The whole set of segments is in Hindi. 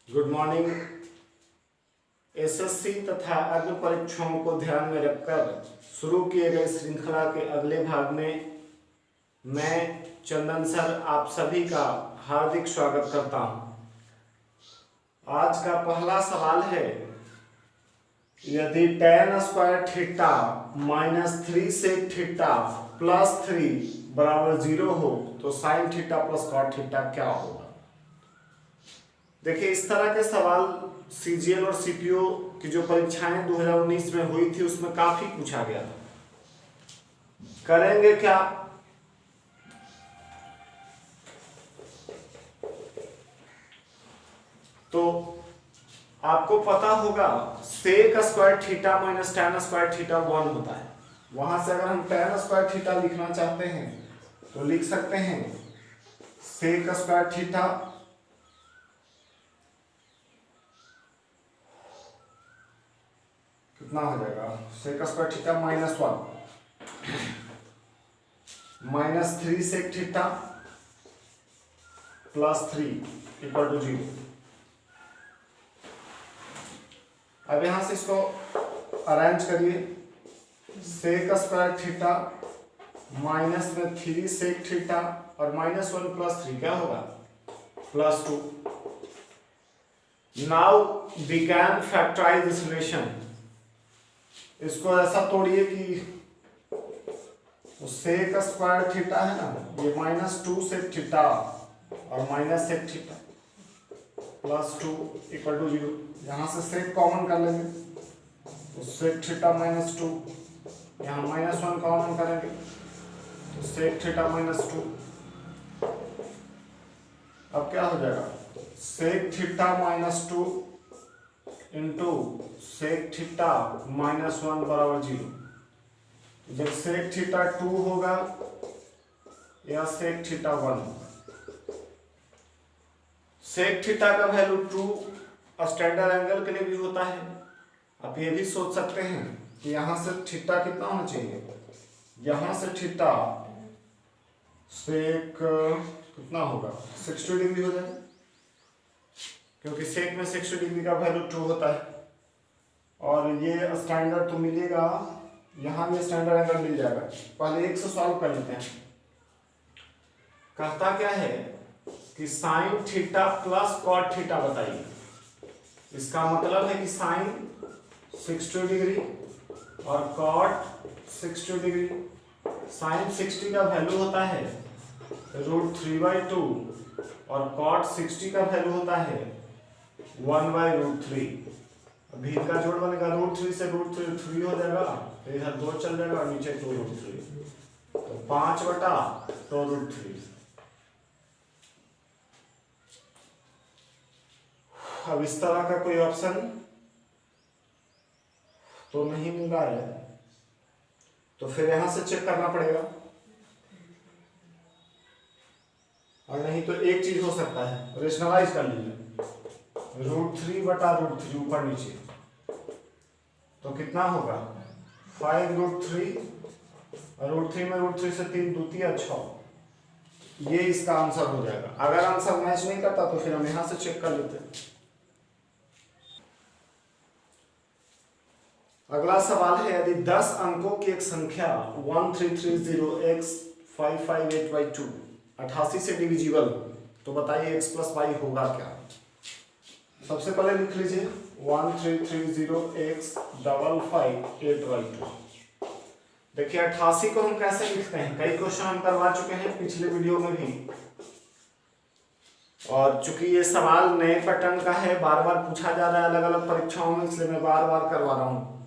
Good morning. एसएससी तथा अन्य परीक्षाओं को ध्यान में रखकर शुरू किए गए श्रृंखला के अगले भाग में मैं चंदन सर आप सभी का हार्दिक स्वागत करता हूं। आज का पहला सवाल है, यदि tan square theta minus 3 sec theta plus 3 बराबर 0 हो तो sine theta plus cot theta क्या होगा। देखिए, इस तरह के सवाल सीजीएल और सीपीओ की जो परीक्षाएं 2019 में हुई थी उसमें काफी पूछा गया था। करेंगे क्या, तो आपको पता होगा sec square theta minus tan square theta 1 होता है। वहां से अगर हम tan स्क्वायर थीटा लिखना चाहते हैं तो लिख सकते हैं सेक स्क्वायर थीटा कितना हो जाएगा, sec square theta minus 1 minus 3 sec theta plus 3 equal to 0। अब यहां से इसको अरेंज करिए, सेक स्क्वायर थीटा माइनस में 3 सेक थीटा और माइनस 1 प्लस 3 क्या होगा, plus 2। Now we can factorise this relation. इसको ऐसा तोड़िए कि सेक स्क्वायर थीटा है ना, ये माइनस 2 सेक थीटा और minus sec theta plus 2 equal to 0। यहाँ से सेक कॉमन कर लेंगे तो सेक थीटा माइनस 2, यहाँ माइनस 1 कॉमन करेंगे तो सेक थीटा माइनस 2। अब क्या हो जाएगा, sec theta minus 2 into sec theta minus 1 बराबर 0। जब सेक थीटा 2 होगा या सेक थीटा 1 होगा। सेक थीटा का वैल्यू 2 स्टैंडर्ड एंगल के लिए भी होता है। आप ये भी सोच सकते हैं कि यहां से थीटा कितना होना चाहिए, यहां से थीटा सेक कितना होगा, 60 डिग्री हो जाएगा, क्योंकि सेक में 60 डिग्री का वैल्यू 2 होता है। और ये स्टैंडर्ड तो मिलेगा, यहां भी स्टैंडर्ड एंगल मिल जाएगा। पहले एक से सॉल्व कर लेते हैं। कहता क्या है कि sine theta plus cot theta बताइए। इसका मतलब है कि साइन 60 डिग्री और कॉट 60 डिग्री। साइन 60 का वैल्यू होता है √3/2 और कॉट 60 का वैल्यू होता है 1/√3। अभी इनका जोड़ बनेगा, √3 से √3 हो जाएगा, फिर इधर 2 चल जाएगा और नीचे 2√3, तो 5/2√3। अब इस तरह का कोई ऑप्शन तो नहीं मिल रहा है, तो फिर यहां से चेक करना पड़ेगा। और नहीं तो एक चीज हो सकता है, रेशनलाइज कर लीजिए, √3/√3 ऊपर नीचे तो कितना होगा 5√3 और √3 में √3 से 3 दूती 6। ये इसका आंसर हो जाएगा। अगर आंसर मैच नहीं करता तो फिर हम यहां से चेक कर लेते हैं। अगला सवाल है, यदि 10 अंकों की एक संख्या 1330x558/2 88 से डिविजिबल तो बताइए x प्लस वाई होगा क्या। सबसे पहले लिख लीजिए 1330x558/2। देखिए 88 को हम कैसे लिखते हैं, कई क्वेश्चन हम करवा चुके हैं पिछले वीडियो में भी, और चूंकि ये सवाल नए पैटर्न का है, बार बार पूछा जा रहा है अलग अलग परीक्षाओं में, इसलिए मैं बार बार करवा रहा हूं।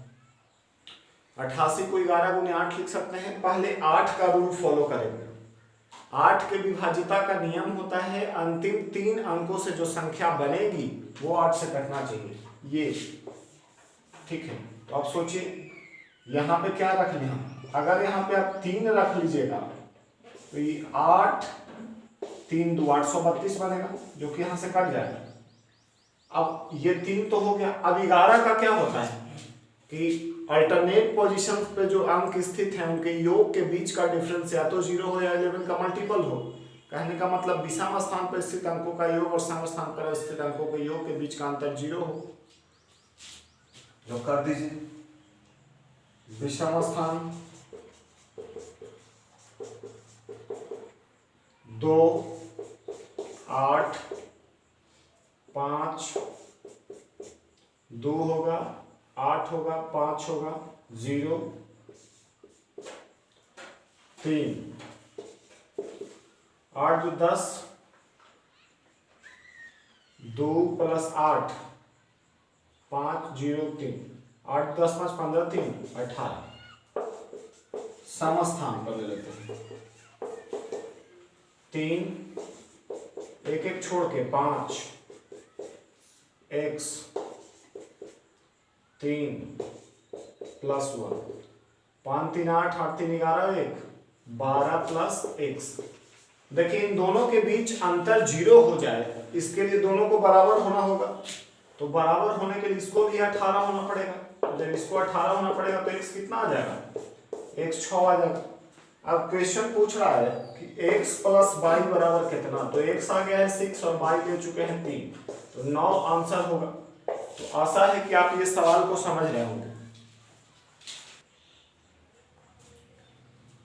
88 को 11 × 8 लिख सकते हैं। पहले 8 का रूल फॉलो करेंगे। 8 के विभाजिता का नियम होता है अंतिम 3 अंकों से जो संख्या बनेगी वो 8 से कटना चाहिए, ये ठीक है। तो आप सोचिए यहाँ पे क्या रख लिया, अगर यहाँ पे आप 3 रख लीजिएगा तो ये 8 3 2 832 बनेगा, जो कि यहाँ से कट जाएगा। अब ये 3 तो हो गया। अब 11 का क्या होता है कि अल्टरनेट पोजीशन पे जो अंक स्थित हैं उनके योग के बीच का डिफरेंस या तो 0 हो या 11 का मल्टीपल हो। कहने का मतलब विषम स्थान पर स्थित अंकों का योग और सम स्थान पर स्थित अंकों के योग के बीच का अंतर 0 हो। जो कर दीजिए, विषम स्थान 2, 8, 5, 2 होगा, 8 होगा, 5 होगा, 0, 3, 8 2 10, 2 + 8 5 0 3, 8 10 5 15 3 18। सम स्थान पर ले लेते हैं, 3 एक एक छोड़ के 5 x 3 + 1, 5 3 8 8 3 11 1 12 + x। देखिए इन दोनों के बीच अंतर 0 हो जाए, इसके लिए दोनों को बराबर होना होगा, तो बराबर होने के लिए इसको भी 18 होना पड़ेगा। जब इसको 18 होना पड़ेगा तो x कितना आ जाएगा, x 6 आ जाएगा। अब क्वेश्चन पूछ रहा है कि x + y बराबर कितना, तो x आ गया है 6 और y दे चुके हैं 3, तो 9 आंसर होगा। तो आशा है कि आप ये सवाल को समझ रहे होंगे।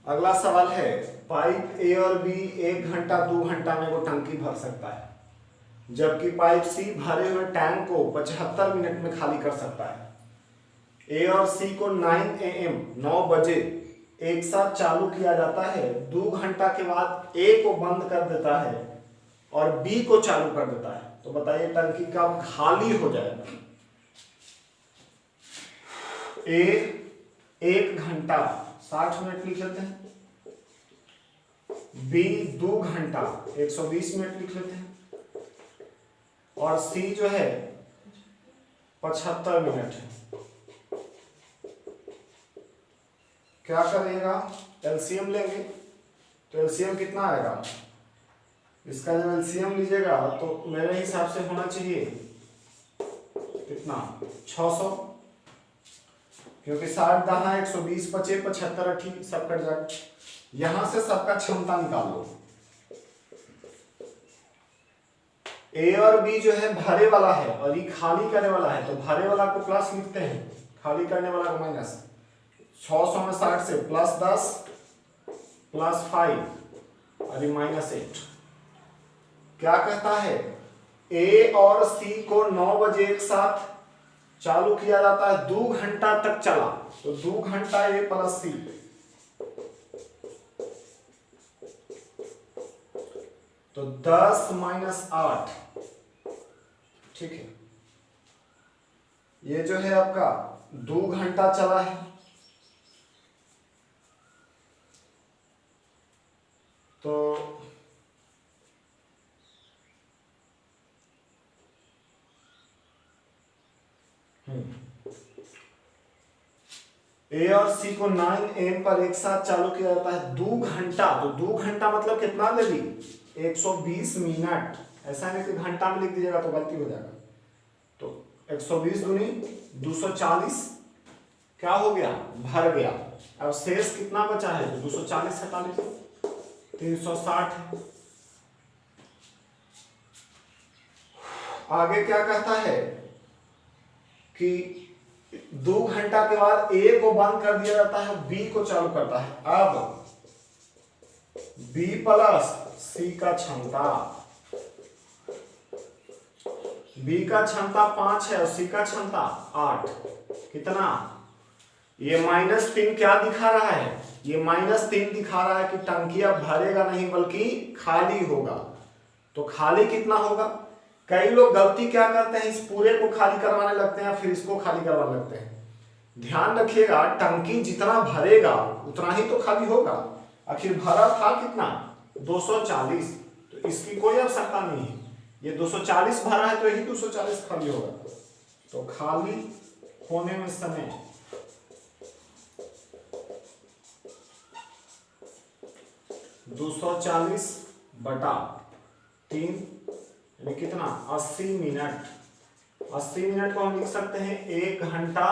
अगला सवाल है, पाइप A और B 1 घंटा 2 घंटा में वो टंकी भर सकता है, जबकि पाइप C भरे हुए टैंक को 75 मिनट में खाली कर सकता है। A और C को 9 AM 9 बजे एक साथ चालू किया जाता है, 2 घंटा के बाद A को बंद कर देता है और B को चालू कर देता है, तो बताइए टंकी कब खाली हो जाएगा। A 1 घंटा 60 मिनट लिख लेते हैं, B 2 घंटा 120 मिनट लिख लेते हैं, और C जो है 75 मिनट है। क्या करिएगा, एलसीएम लेंगे, तो एलसीएम कितना आएगा, इसका जब एलसीएम लीजिएगा तो मेरे हिसाब से होना चाहिए कितना 600, क्योंकि 60 दहा 120 25 75 80 सब कट जाएगा। यहां से सबका क्षमता निकाल लो। ए और बी जो है भरे वाला है और ये खाली करने वाला है, तो भरे वाला को प्लस लिखते हैं, खाली करने वाला को माइनस। 600 में 60 से +10 +5 और ये -8। क्या कहता है, ए और सी को 9 बजे एक साथ चालू किया जाता है, 2 घंटा तक चला, तो 2 घंटा ए + सी, तो 10 - 8, ठीक है। ये जो है आपका 2 घंटा चला है, तो ए और सी को 9 AM पर एक साथ चालू किया जाता है 2 घंटा, तो 2 घंटा मतलब कितना ले ली 120 मिनट, ऐसा नहीं कि घंटा में लिख दीजिएगा तो गलती हो जाएगा। तो 120 दूनी 240 क्या हो गया, भर गया। अब शेष कितना बचा है, तो 240 हटा लीजिए, 360 है। आगे क्या कहता है कि 2 घंटा के बाद ए को बंद कर दिया जाता है, बी को चालू करता है। अब बी + सी का क्षमता, बी का क्षमता 5 है और सी का क्षमता 8, कितना, ये -3 क्या दिखा रहा है, ये -3 दिखा रहा है कि टंकी अब भरेगा नहीं बल्कि खाली होगा। तो खाली कितना होगा, कई लोग गलती क्या करते हैं, इस पूरे को खाली करवाने लगते हैं फिर इसको खाली करवाने लगते हैं। ध्यान रखिएगा, टंकी जितना भरेगा उतना ही तो खाली होगा। आखिर भरा था कितना 240, तो इसकी कोई आवश्यकता नहीं है, ये 240 भरा है तो यही 240 खाली होगा। तो खाली होने में समय 240/3 यानी कितना 80 मिनट। 80 मिनट को हम लिख सकते हैं 1 घंटा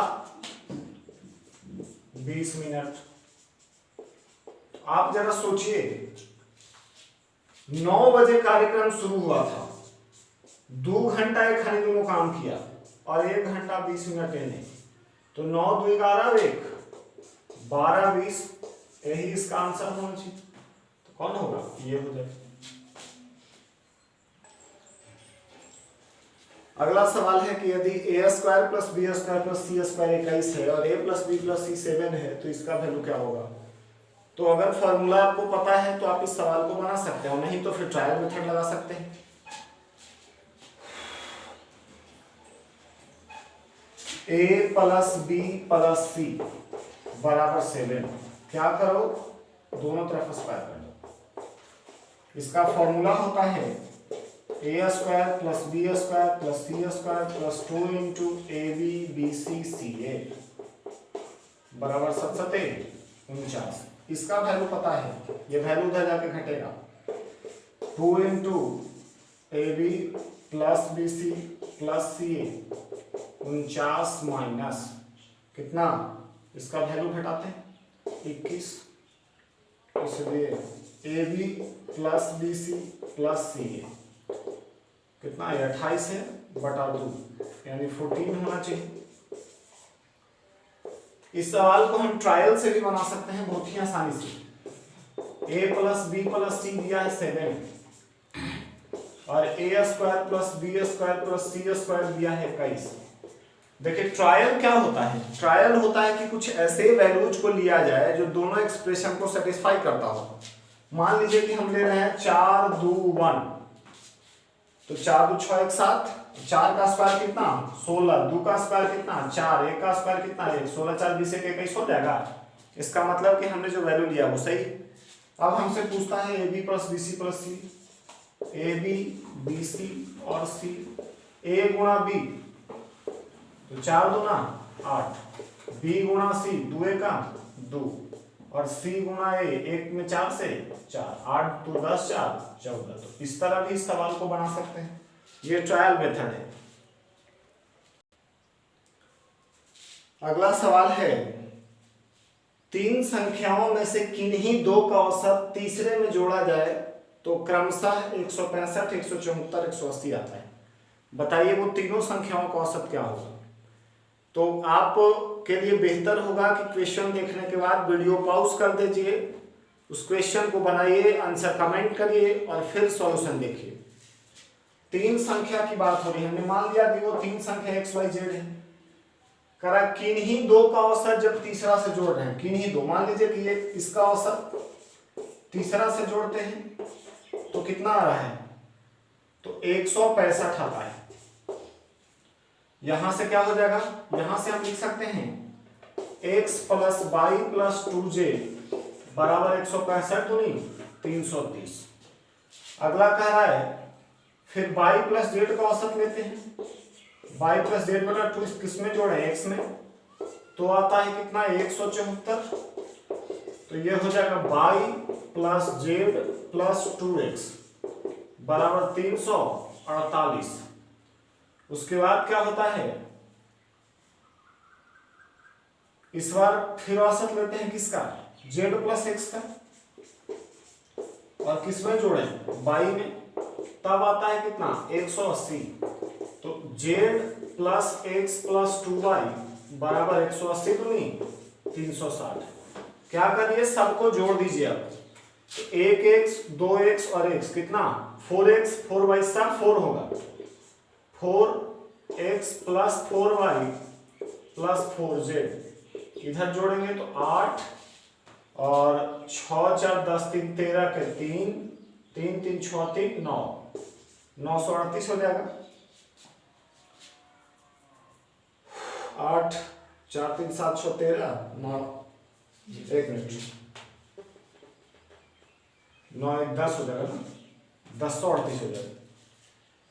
20 मिनट। आप जरा सोचिए 9 बजे कार्यक्रम शुरू हुआ था, 2 घंटा ये खाली दोनों काम किया और 1 घंटा 20 मिनट इन्हें, तो 9 2 11 1 12 20, यही इसका आंसर होना चाहिए। तो कौन होगा, ये हो जाएगा। अगला सवाल है कि यदि a square plus B square plus C square 21 है और a plus B plus C 7 है, तो इसका वैल्यू क्या होगा। तो अगर फॉर्मूला आपको पता है तो आप इस सवाल को बना सकते हो, नहीं तो फिर ट्रायल मेथड लगा सकते हैं। a प्लस बी प्लस सी बराबर 7, क्या करो, दोनों तरफ स्क्वायर कर दो। इसका फॉर्मूला होता है a square plus B square plus C square plus 2 into A B B C C A बराबर 49। इसका वैल्यू पता है, ये वैल्यू उधर जाके घटेगा, 2 into A B plus B C plus C A 49 minus कितना, इसका वैल्यू घटाते हैं 21, इसलिए A B plus B C plus C A कितना है 28 है बटा 2, यानी 14 होना चाहिए। इस सवाल को हम ट्रायल से भी बना सकते हैं बहुत ही आसानी से। a plus B plus C दिया है 7 और a square plus B square plus C square दिया है 21। देखिए ट्रायल क्या होता है, ट्रायल होता है कि कुछ ऐसे वैल्यूज को लिया जाए जो दोनों एक्सप्रेशन को सेटिस्फाई करता हो। मान लीजिए कि हम ले रहे हैं 4 2 1, तो 4 2 6 1 7, 4 का स्क्वायर कितना 16, 2 का स्क्वायर कितना 4, 1 का स्क्वायर कितना 1, 16 4 20 1 21 हो जाएगा। इसका मतलब कि हमने जो वैल्यू लिया वो सही। अब हमसे पूछता है A B plus B C plus C, A B B C और सी, ए गुणा बी तो 4 2 8, बी गुणा सी 2 1 2 और सी गुणा ए 1 में 4 से 4, 8 2 10 4 14। तो इस तरह भी इस सवाल को बना सकते हैं, ये ट्रायल मेथड है। अगला सवाल है, 3 संख्याओं में से किन्हीं 2 का औसत तीसरे में जोड़ा जाए तो क्रमशः 165 174 180 आता है। बताइए वो तीनों संख्याओं का औसत क्या होगा। तो आप के लिए बेहतर होगा कि क्वेश्चन देखने के बाद वीडियो पॉज कर दीजिए, उस क्वेश्चन को बनाइए, आंसर कमेंट करिए और फिर सॉल्यूशन देखिए। 3 संख्या की बात हो रही है, हमने मान लिया कि वो 3 संख्या x y z है, करा किन्हीं 2 का औसत जब तीसरा से जोड़ रहे हैं, किन्हीं 2, मान लीजिए कि ये इसका औसत तीसरा से जोड़ते हैं तो कितना आ रहा है, तो 165 आता है। यहां से क्या हो जाएगा, यहां से हम लिख सकते हैं x plus Y plus 2j बराबर 165 दूनी 330। अगला कह रहा है फिर y प्लस जेड का औसत लेते हैं, y प्लस जेड बटा 2 किसमें जोड़े x में, तो आता है कितना 174। तो ये हो जाएगा y plus Z plus 2x बराबर 348। उसके बाद क्या होता है, इस बार फिर औसत लेते हैं किसका, z प्लस x का, और किसमें जोड़े y में, तब आता है कितना 180। तो z plus x plus 2y बराबर 180 दूनी 360। क्या करिए, सबको जोड़ दीजिए आप, 1x 2x और x कितना 4x 4y 4 होगा, 4x plus 4y plus 4z इधर जोड़ेंगे तो 8 और 6 4 10 3 13 के 3 3 3 6 3 9 938 हो जाएगा। 8 4 3 713 9 1 मिनट 9 1 10 हो जाएगा ना, 1038 हो जाएगा।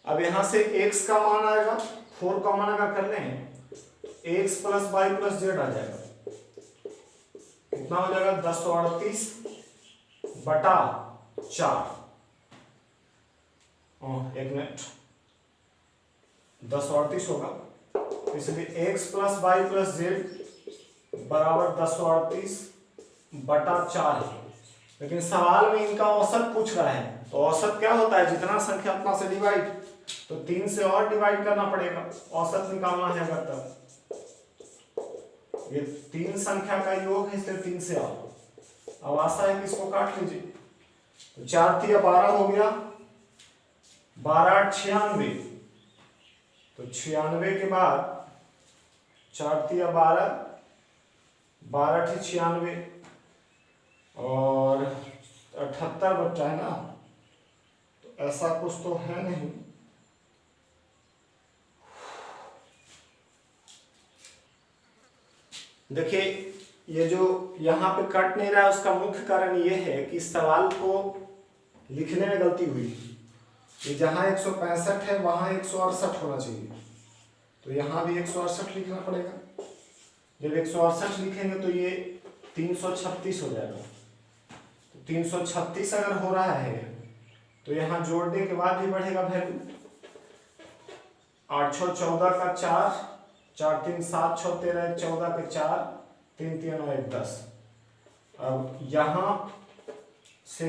अब यहां से x का मान आएगा, 4 का मान अगर कर लें x plus Y plus Z आ जाएगा, कितना हो जाएगा 1038 बटा 4, 1 मिनट 1038 होगा, इसलिए x plus Y plus Z बराबर 1038 बटा 4 है। लेकिन सवाल में इनका औसत पूछ रहा है तो औसत क्या होता है, जितना संख्या उतना से डिवाइड, तो 3 से और डिवाइड करना पड़ेगा औसत निकालना है अगर तब। ये 3 संख्या का योग है इसलिए 3 से आओ। अब आशा है कि इसको काट लीजिए, तो 4 3 12 हो गया, 12 8 96, तो 96 के बाद 4 3 12, 12 8 96 और 78 बचा है ना, तो ऐसा कुछ तो है नहीं। देखिए ये जो यहाँ पे कट नहीं रहा है उसका मुख्य कारण ये है कि सवाल को लिखने में गलती हुई। ये जहाँ 165 है वहाँ 168 होना चाहिए, तो यहाँ भी 168 लिखना पड़ेगा। जब 168 लिखेंगे तो ये 336 हो जाएगा। तो 336 अगर हो रहा है तो यहाँ जोड़ने के बाद भी बढ़ेगा वैल्यू। 8 6 14 का 4, 4 3 7 6 13 14 के 4, 3 3 9 1 10। अब यहाँ से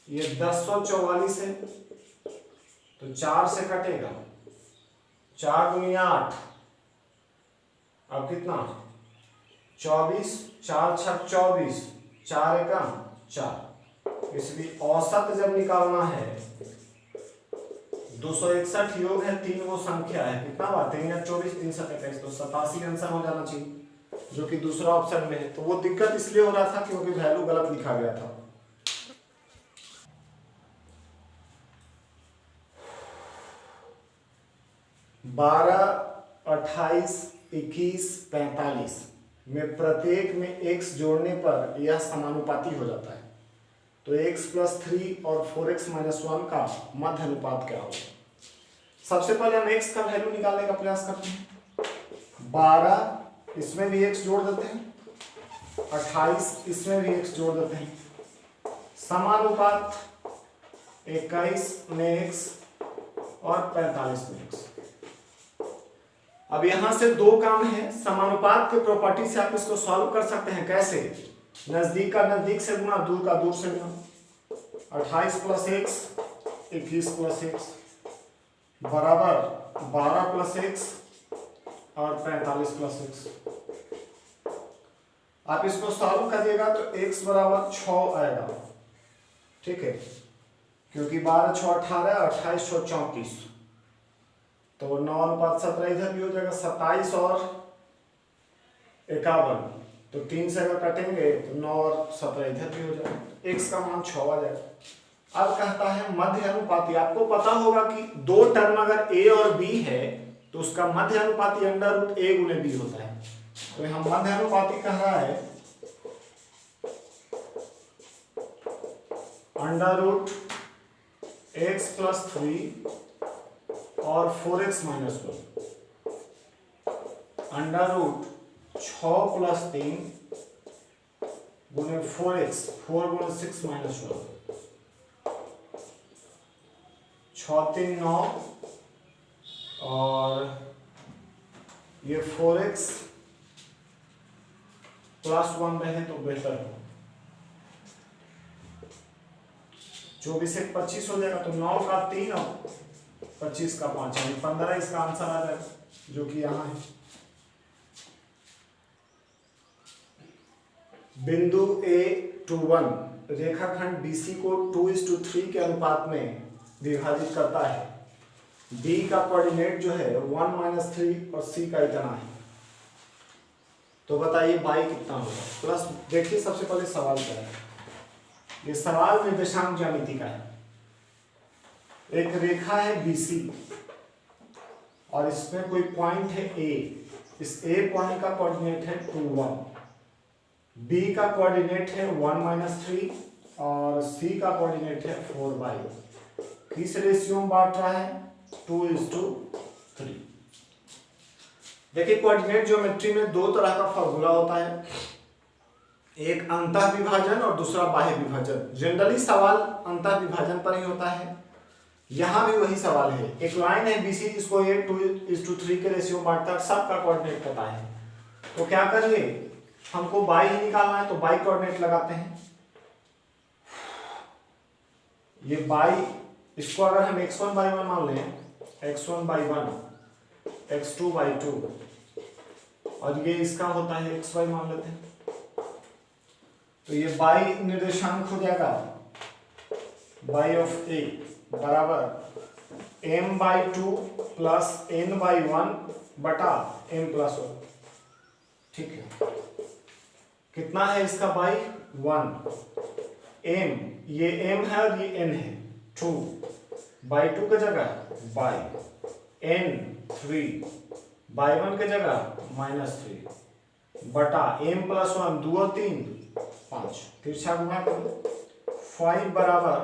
ये 1044 है, तो 4 से कटेगा, 4 गुणिया 8, अब कितना 24, 4 6 24, 4 एकम 4। इसलिए औसत जब निकालना है 261 योग है, 3 वो संख्या है, कितना बात है 24 3 7 21, तो 87 आंसर हो जाना चाहिए, जो कि दूसरा ऑप्शन में है। तो वो दिक्कत इसलिए हो रहा था क्योंकि वैल्यू गलत लिखा गया था। बारह 28 21 45 में प्रत्येक में x जोड़ने पर यह समानुपाती हो जाता है। तो x + 3 और 4x - 1 का मध्य अनुपात क्या होगा। सबसे पहले हम x का वैल्यू निकालने का प्रयास करते हैं। 12 इसमें भी x जोड़ देते हैं, 28 इसमें भी x जोड़ देते हैं, समानुपात 21 में x और 45 में x। अब यहां से दो काम है, समानुपात के प्रॉपर्टी से आप इसको सॉल्व कर सकते हैं। कैसे, नजदीक का नजदीक से गुना, दूर का दूर से गुना। 28 + x 21 + x बराबर 12 + x और 45 + x। आप इसको सॉल्व करिएगा तो x बराबर 6 आएगा, ठीक है, क्योंकि 12 6 18, 28 6 34, तो 9:17 इधर भी हो जाएगा, 27 और 51, तो 3 से अगर कटेंगे तो 9 और 17 इधर भी हो जाएगा, x का मान 6 आ जाएगा। अब कहता है मध्य अनुपाती। आपको पता होगा कि दो टर्म अगर a और b है तो उसका मध्य अनुपाती √a × b होता है। तो यहाँ मध्य अनुपाती कह रहा है √x + 3 और 4x - 1 √6 + 3 × 4x, 4 × 6 - 1, 6 3 9, और ये 4x + 1 रहे तो बेहतर हो। 24 1 25 हो जाएगा, तो 9 का 3 और 25 का 5, यानी 15 इसका आंसर आ जाएगा, जो कि यहाँ है। बिंदु A to 1 रेखाखंड BC को 2:3 के अनुपात में विभाजित करता है। B का कोऑर्डिनेट जो है 1 - 3 और C का इतना है। तो बताइए y कितना होगा। प्लस देखिए सबसे पहले सवाल क्या है। ये सवाल निर्देशांक ज्यामिति का है। एक रेखा है BC और इसमें कोई पॉइंट है A। इस A पॉइंट का कोऑर्डिनेट है 2 1, B का कोऑर्डिनेट है 1 - 3 और C का कोऑर्डिनेट है 4 5। किस रेशियो में बांट रहा है, 2:3। देखिए कोऑर्डिनेट ज्योमेट्री में दो तरह का फॉर्मूला होता है, एक अंतः विभाजन और दूसरा बाह्य विभाजन। जनरली सवाल अंतः विभाजन पर ही होता है, यहाँ भी वही सवाल है। एक लाइन है BC जिसको ये 2:3 के रेशियो में बांटता है, सबका कोऑर्डिनेट पता है। तो क्या करिए, हमको बाई ही निकालना है तो बाई कोऑर्डिनेट लगाते हैं। ये बाई, इसको अगर हम x1 बाई 1 मान लें, x1 बाई 1, x2 बाई 2, और ये इसका होता है xy मान लेते हैं, तो ये बाई निर्देशांक हो जाएगा बाई ऑफ a बराबर m by 2 plus n by 1 बटा m प्लस 1। ठीक है, कितना है इसका बाई 1, m, ये m है और ये n है, 2 बाई 2 की जगह बाई, n 3 बाई 1 की जगह -3 बटा m प्लस 1, 2 और 3 5, तिरछा गुणा करो, 5 बराबर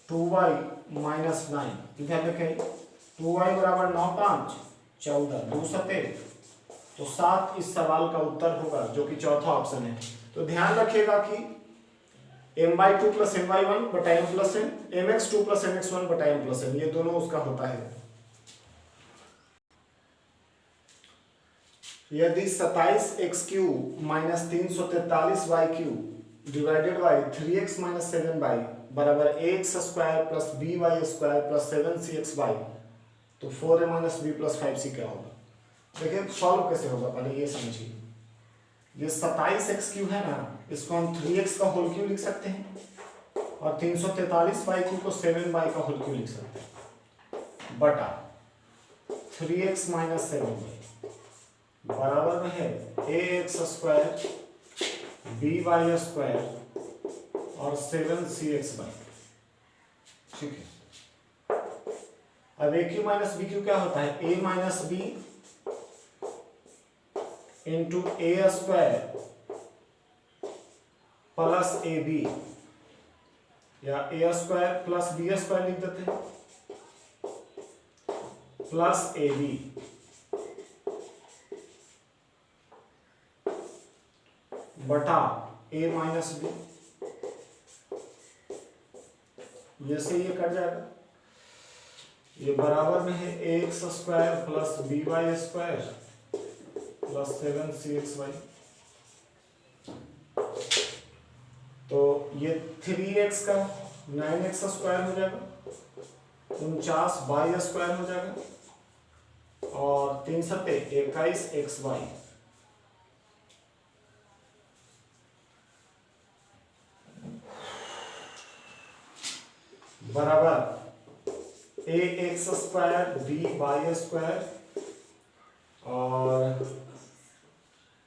2y माइनस 9, इधर देखें 2y बराबर 9 5 14, 2 7, तो 7 इस सवाल का उत्तर होगा, जो कि चौथा ऑप्शन है। तो ध्यान रखिएगा कि m by 2 plus m by 1 बटा m plus n, mx2 plus mx1 बटा m प्लस n, ये दोनों उसका होता है। यदि 27x cube minus 343y cube divided by 3x minus 7y बराबर ax square plus by square plus 7cxy, तो 4a minus b plus 5c क्या होगा? देखिए सॉल्व कैसे होगा, पहले ये समझिए। ये 27x क्यूब है ना, इसको हम 3x का होल क्यूब लिख सकते हैं, और 343y क्यूब को 7y का होल क्यूब लिख सकते हैं, बटा 3x माइनस 7y बराबर में है ax स्क्वायर by स्क्वायर और 7cxy। ठीक है, अब a cube minus B cube क्या होता है, a minus B into A square plus A B, या A square plus B square लिख देते हैं, प्लस ए बी बटा a माइनस बी, ये से ये कट जाएगा, ये बराबर में है ax square plus by square plus 7cxy, तो ये 3x का 9x स्क्वायर हो जाएगा, 49y स्क्वायर हो जाएगा, और 3 सत्ते 21xy बराबर ax स्क्वायर by स्क्वायर और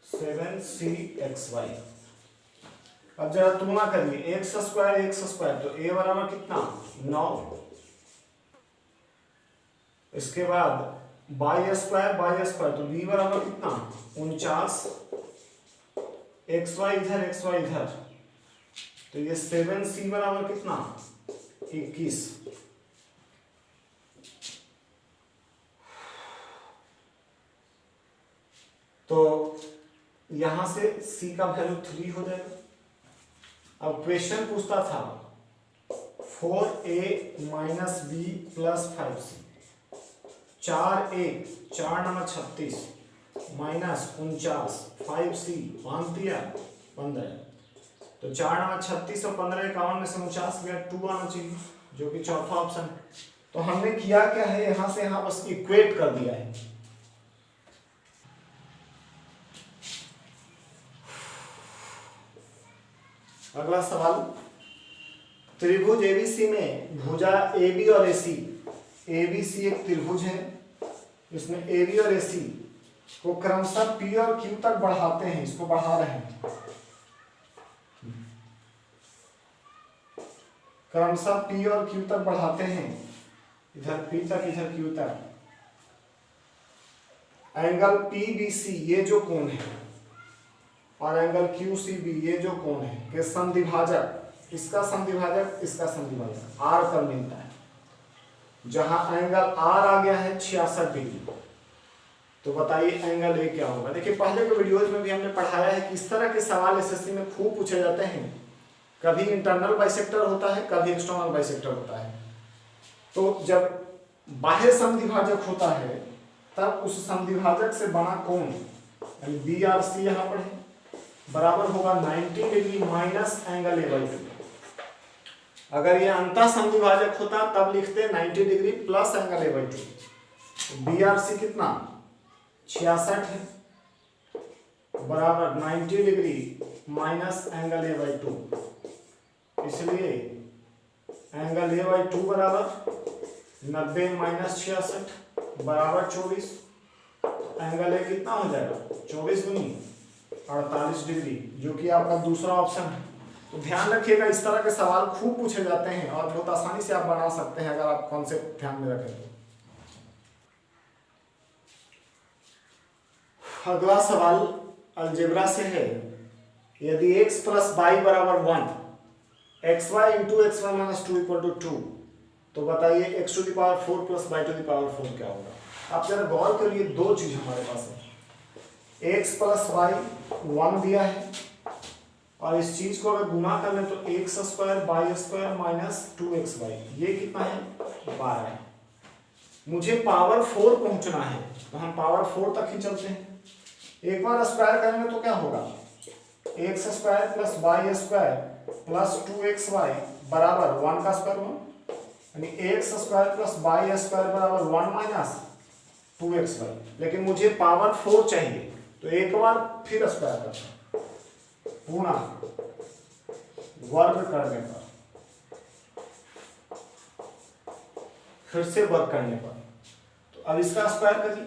7cxy। अब जरा तुलना करिए, x स्क्वायर तो a बराबर कितना 9, इसके बाद by स्क्वायर तो b बराबर कितना 49, xy इधर, तो ये 7c बराबर कितना 21। तो यहां से c का वैल्यू 3 हो जाएगा। अब क्वेश्चन पूछता था 4a minus B plus 5c, 4a 4 number 36 minus 49 5c 5 दिया 15, तो 4 नंबर 36 और 15 51 में से 49 गया, 2 आना चाहिए, जो कि चौथा ऑप्शन है। तो हमने किया क्या है, यहां से यहां बस इक्वेट कर दिया है। अगला सवाल, त्रिभुज एबीसी में भुजा AB और AC, ABC एक त्रिभुज है, इसमें AB और AC को क्रमशः P और Q तक बढ़ाते हैं, इसको बढ़ा रहे हैं, क्रमशः P और Q तक बढ़ाते हैं, इधर P तक इधर Q तक। एंगल PBC ये जो कोण है और एंगल QCB ये जो कोण है के संधिभाजक, इसका संधिभाजक R पर मिलता है, जहां एंगल R आ गया है 66 डिग्री। तो बताइए एंगल A क्या होगा। देखिए पहले के वीडियोज में भी हमने पढ़ाया है कि इस तरह के सवाल एसएससी में खूब पूछे जाते हैं, कभी इंटरनल बाइसेक्टर होता है, कभी एक्सटर्नल बाइसेक्टर होता है। तो जब बाह्य संधिभाजक होता है तब उस संधिभाजक से बना कोण यानी बी आर सी यहाँ पर है, बराबर होगा 90 डिग्री माइनस एंगल A/2। अगर ये अंतः समद्विभाजक होता तब लिखते 90 degree plus angle A/2। B R C कितना 66 है, बराबर 90 डिग्री माइनस एंगल A/2। इसलिए एंगल A/2 बराबर 90 माइनस 66 बराबर 24। एंगल ए कितना हो जाएगा 24 दूनी 48 डिग्री, जो कि आपका दूसरा ऑप्शन है। तो ध्यान रखिएगा, इस तरह के सवाल खूब पूछे जाते हैं और बहुत आसानी से आप बना सकते हैं अगर आप कॉन्सेप्ट ध्यान में रखें तो। अगला सवाल अलजेब्रा से है, यदि x प्लस वाई बराबर 1, xy into X Y minus 2 equal to 2, तो बताइए x to the power 4 plus y to the power 4 क्या होगा। आप जरा गौर करिए, दो चीज हमारे पास है, x प्लस वाई 1 दिया है और इस चीज को अगर गुना कर लें तो x square Y square minus 2xy, ये कितना है 12 है। मुझे पावर 4 पहुंचना है तो हम पावर 4 तक ही चलते हैं। एक बार स्क्वायर करेंगे तो क्या होगा, x square plus y square plus 2xy बराबर 1 का स्क्वायर 1, यानी x square plus y square बराबर 1 माइनस 2xy। लेकिन मुझे पावर 4 चाहिए तो एक बार फिर स्क्वायर करता हूं, पूरा वर्ग करने पर, फिर से वर्ग करने पर, तो अब इसका स्क्वायर करिए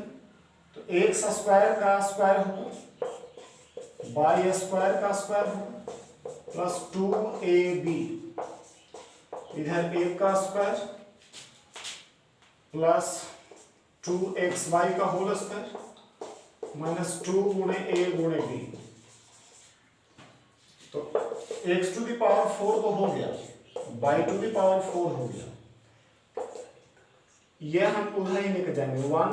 तो एक्स स्क्वायर का स्क्वायर होगा, वाई स्क्वायर का स्क्वायर होगा प्लस 2ab, इधर एक का स्क्वायर प्लस 2xy का होल स्क्वायर माइनस 2 गुणे a गुणे b। तो x टू द पावर 4 तो हो गया, y टू द पावर 4 हो गया, ये हम उधर ही लेके जाएंगे 1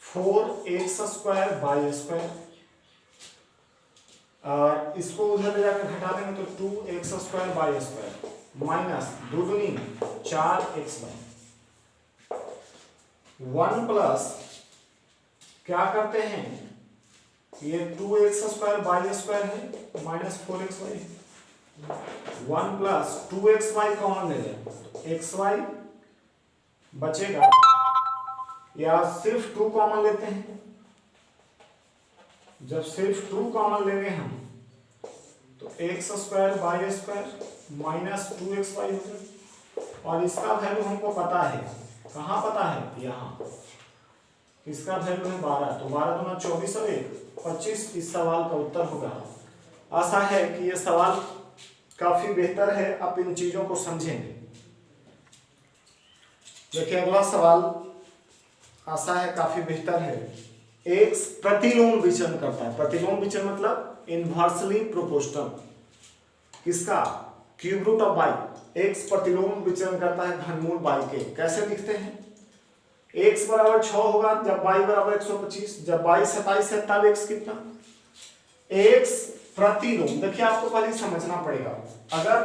4x स्क्वायर वाई स्क्वायर, और इसको उधर ले जाकर घटा देंगे तो 2x square Y square minus 2 दूनी 4xy। 1 प्लस क्या करते हैं, ये 2x स्क्वायर वाई स्क्वायर है minus 4xy, 1 plus 2xy common ले लें तो xy बचेगा, या सिर्फ 2 कॉमन लेते हैं, जब सिर्फ 2 कॉमन लेंगे हम तो x square Y square minus 2xy हो जाएगा। और इसका वैल्यू हमको पता है, कहाँ पता है, यहाँ, इसका वैल्यू है 12, तो 12 दूना 24 और 1 25 इस सवाल का उत्तर होगा। आशा है कि यह सवाल काफी बेहतर है, आप इन चीजों को समझेंगे। देखिए अगला सवाल, आशा है काफी बेहतर है। एक्स प्रतिलोम विचलन करता है, प्रतिलोम विचलन मतलब इनवर्सली प्रोपोर्शनल, किसका, cube root of y. X प्रतिलोम विचलन करता है घनमूल वाई के। कैसे लिखते हैं, x बराबर 6 होगा जब y बराबर 125, जब y 27 है तब x कितना, x प्रतिलोम। देखिए आपको पहले समझना पड़ेगा, अगर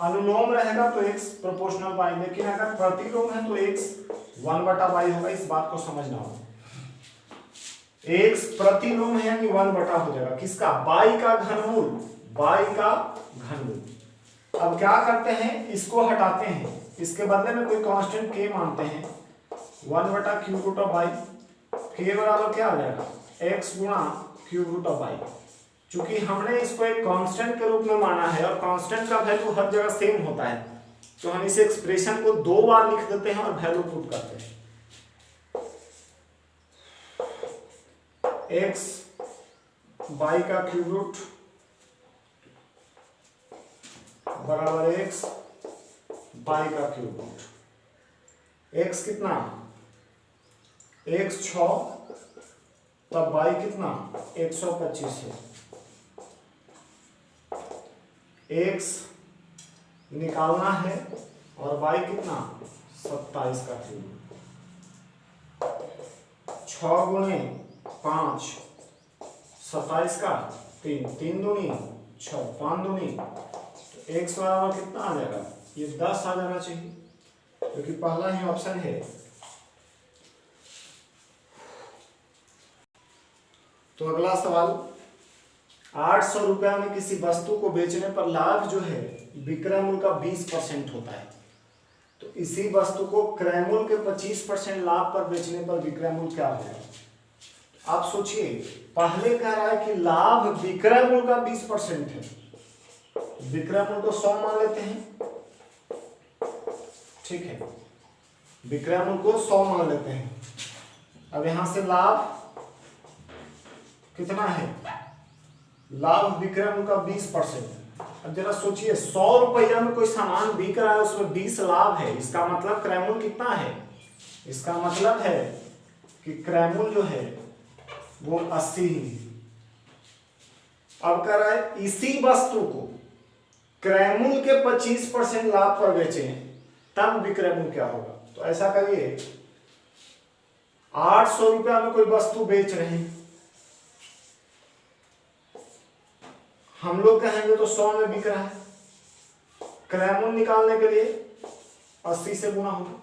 अनुलोम रहेगा तो x प्रोपोर्शनल y, लेकिन अगर प्रतिलोम है तो x 1/y होगा, इस बात को समझना होगा। x प्रतिलोम है यानी 1/, हो जाएगा किसका, y का घनमूल, y का घनमूल। अब क्या करते हैं, इसको हटाते हैं, इसके बदले में कोई कांस्टेंट k मानते हैं, 1/, cube root of y, k बराबर क्या आ जाएगा, x गुणा क्यूब रूट ऑफ वाई। चूंकि हमने इसको एक कांस्टेंट के रूप में माना है और कांस्टेंट का वैल्यू हर जगह सेम होता है, तो हम इस एक्सप्रेशन को 2 बार लिख देते हैं और वैल्यू पुट करते हैं। x y का क्यूब रूट बराबर x y का क्यूब रूट, x कितना, x 6 तब y कितना 125 है, x निकालना है और y कितना 27 का क्यूब, 6 गुणे 5 27 का 3, 3 दूनी 6, 5 दूनी, तो x बराबर कितना आ जाएगा, ये 10 आ जाना चाहिए, क्योंकि पहला ही ऑप्शन है। तो अगला सवाल, 800 रुपया में किसी वस्तु को बेचने पर लाभ जो है विक्रय मूल्य का 20% होता है, तो इसी वस्तु को क्रय मूल्य के 25% लाभ पर बेचने पर विक्रय मूल्य क्या होगा? आप सोचिए, पहले कह रहा है कि लाभ विक्रय मूल्य का 20% है, विक्रय मूल्य को 100 मान लेते हैं, ठीक है, विक्रय मूल्य को 100 मान लेते हैं। अब यहां से लाभ कितना है? लाभ विक्रय मूल्य का 20%। अब जरा सोचिए, 100 रुपया में कोई सामान बिक रहा है, उसमें 20 लाभ है, इसका मतलब क्रय मूल्य कितना है? इसका मतलब है कि क्रय मूल्य जो है वो 80 ही। अब कह रहा है इसी वस्तु को क्रय मूल्य के 25% लाभ पर बेचें तब विक्रय मूल्य क्या होगा? तो ऐसा करिए, 800 रुपया में कोई वस्तु बेच रहे हैं, हम लोग कहेंगे तो 100 में बिक रहा है, क्रय मूल्य निकालने के लिए 80 से गुना होगा।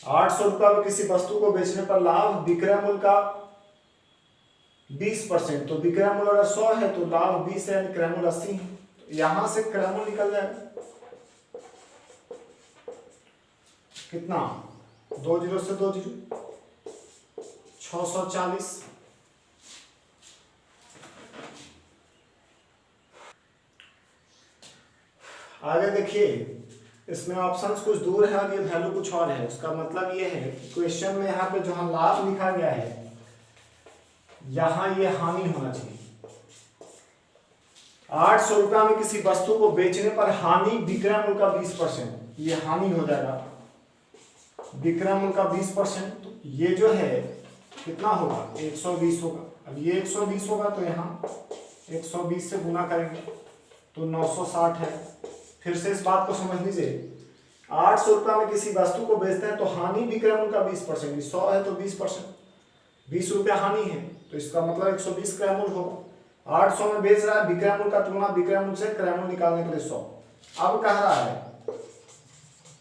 800 रुपया में किसी वस्तु को बेचने पर लाभ विक्रय मूल्य का 20%, तो विक्रय मूल्य अगर 100 है तो लाभ 20 है, यानी क्रय मूल्य 80 है। तो यहां से क्रय मूल्य निकल जाएगा कितना? 2 जीरो से 2 जीरो, 640। आगे देखिए, इसमें ऑप्शंस कुछ दूर है और ये वैल्यू कुछ और है। उसका मतलब ये है कि क्वेश्चन में यहाँ पे जहां लाभ लिखा गया है, यहां ये हानि होना चाहिए। 800 रुपया में किसी वस्तु को बेचने पर हानि विक्रय मूल्य का 20%, ये हानि हो जाएगा विक्रय मूल्य का 20%। तो ये जो है कितना होगा? 120 होगा। अब ये 120 होगा तो यहाँ 120 से गुना करेंगे तो 960 है। फिर से इस बात को समझ लीजिए, 800 रुपया में किसी वस्तु को बेचते हैं तो हानि विक्रय मूल्य का 20%, 100 है तो 20%, 20 रुपया हानि है, तो इसका मतलब 120 क्रय मूल्य होगा। 800 में बेच रहा है, विक्रय मूल्य का तुलना विक्रय मूल्य से क्रय मूल्य निकालने के लिए 100। अब कह रहा है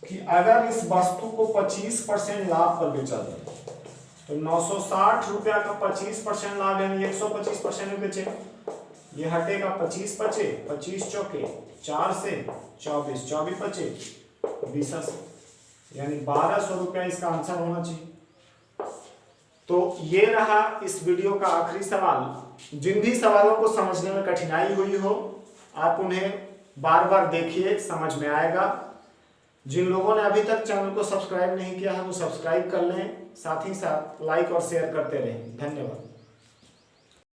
कि अगर इस वस्तु को 25% लाभ पर बेचा जाए तो 960 रुपया का 25% लाभ यानी 125% में बेचेगा। ये हटेगा, 25 बचे, 25 चौके 4 से 24, 24 बचे 20 से, यानी 1200 रुपया इसका आंसर होना चाहिए। तो ये रहा इस वीडियो का आखिरी सवाल। जिन भी सवालों को समझने में कठिनाई हुई हो, आप उन्हें बार बार देखिए, समझ में आएगा। जिन लोगों ने अभी तक चैनल को सब्सक्राइब नहीं किया है वो सब्सक्राइब कर लें, साथ ही साथ लाइक और शेयर करते रहें। धन्यवाद।